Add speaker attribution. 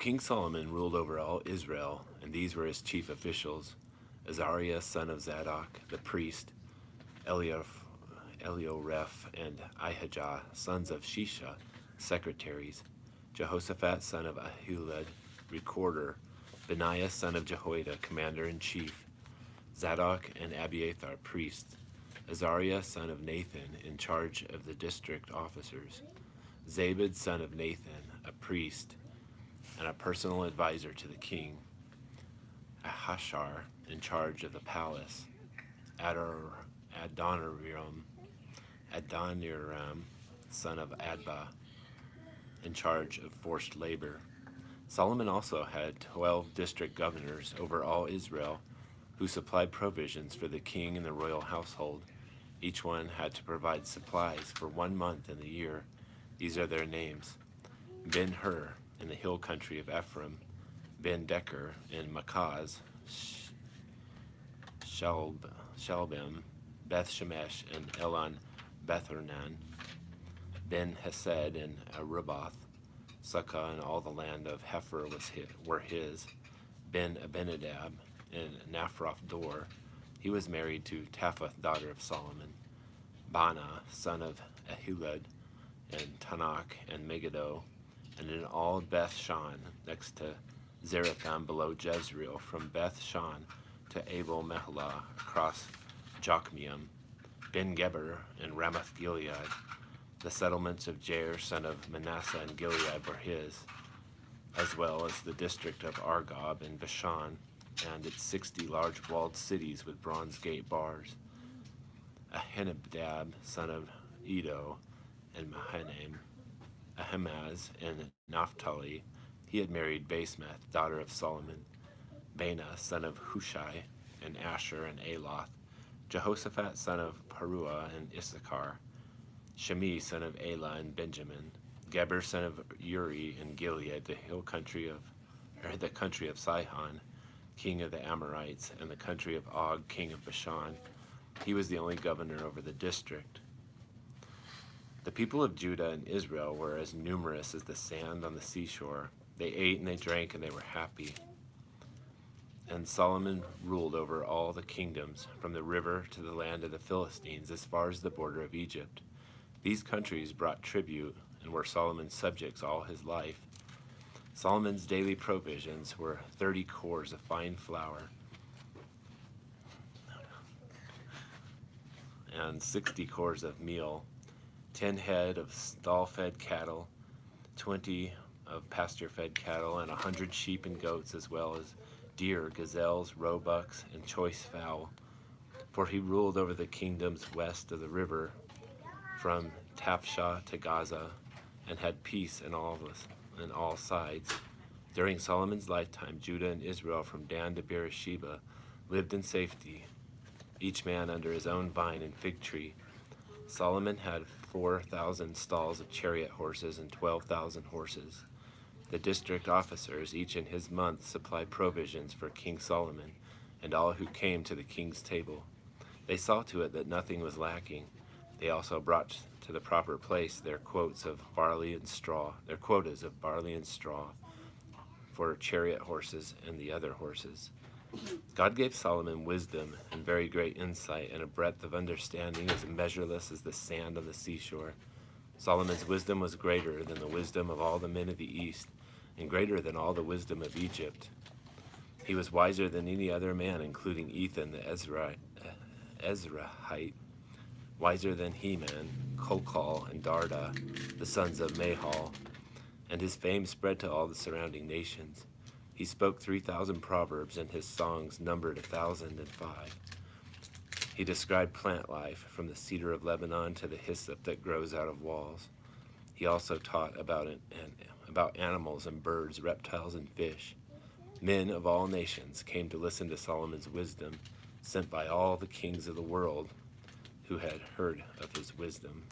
Speaker 1: King Solomon ruled over all Israel, and these were his chief officials: Azariah son of Zadok, the priest, Elioreph and Ahijah, sons of Shisha, secretaries, Jehoshaphat son of Ahilud, recorder, Benaiah son of Jehoiada, commander-in-chief, Zadok and Abiathar, priests, Azariah son of Nathan, in charge of the district officers, Zabad son of Nathan, a priest and a personal advisor to the king, Ahashar, in charge of the palace, Adoniram, son of Adbah, in charge of forced labor. Solomon also had 12 district governors over all Israel, who supplied provisions for the king and the royal household. Each one had to provide supplies for 1 month in the year. These are their names: Ben-Hur in the hill country of Ephraim, Ben-Decker in Makaz, Shalbim, Beth-Shemesh and Elon Bethornan, Ben-Hesed in Arubboth, Sukkah and all the land of Hepher were his, Ben-Abinadab in Naphroth Dor. He was married to Taphath, daughter of Solomon, Bana, son of Ahilud, and Tanakh and Megiddo, and in all Beth-Shan, next to Zeratham below Jezreel, from Beth-Shan to Abel Meholah across Jokmeam, Ben-Geber and Ramoth-Gilead. The settlements of Jair, son of Manasseh and Gilead, were his, as well as the district of Argob and Bashan, and its 60 large walled cities with bronze gate bars. Ahinadab, son of Edo, and Mahanaim, Ahimaaz, and Naphtali. He had married Basemath, daughter of Solomon, Bana, son of Hushai, and Asher and Aloth, Jehoshaphat, son of Paruah and Issachar, Shemi, son of Elah and Benjamin, Geber, son of Uri and Gilead, the country of Sihon, king of the Amorites, and the country of Og, king of Bashan. He was the only governor over the district. The people of Judah and Israel were as numerous as the sand on the seashore. They ate and they drank and they were happy. And Solomon ruled over all the kingdoms, from the river to the land of the Philistines, as far as the border of Egypt. These countries brought tribute and were Solomon's subjects all his life. Solomon's daily provisions were 30 cores of fine flour and 60 cores of meal, 10 head of stall-fed cattle, 20 of pasture-fed cattle, and 100 sheep and goats, as well as deer, gazelles, roebucks, and choice fowl. For he ruled over the kingdoms west of the river, from Taphshah to Gaza, and had peace in all sides. During Solomon's lifetime, Judah and Israel, from Dan to Beersheba, lived in safety, each man under his own vine and fig tree. Solomon had 4,000 stalls of chariot horses and 12,000 horses. The district officers, each in his month, supplied provisions for King Solomon and all who came to the king's table. They saw to it that nothing was lacking. They also brought to the proper place their quotas of barley and straw for chariot horses and the other horses. God gave Solomon wisdom and very great insight, and a breadth of understanding as measureless as the sand on the seashore. Solomon's wisdom was greater than the wisdom of all the men of the East, and greater than all the wisdom of Egypt. He was wiser than any other man, including Ethan the Ezrahite, wiser than Heman, Kolkal, and Darda, the sons of Mahal, and his fame spread to all the surrounding nations. He spoke 3,000 proverbs, and his songs numbered 1,005. He described plant life, from the cedar of Lebanon to the hyssop that grows out of walls. He also taught about animals and birds, reptiles and fish. Men of all nations came to listen to Solomon's wisdom, sent by all the kings of the world who had heard of his wisdom.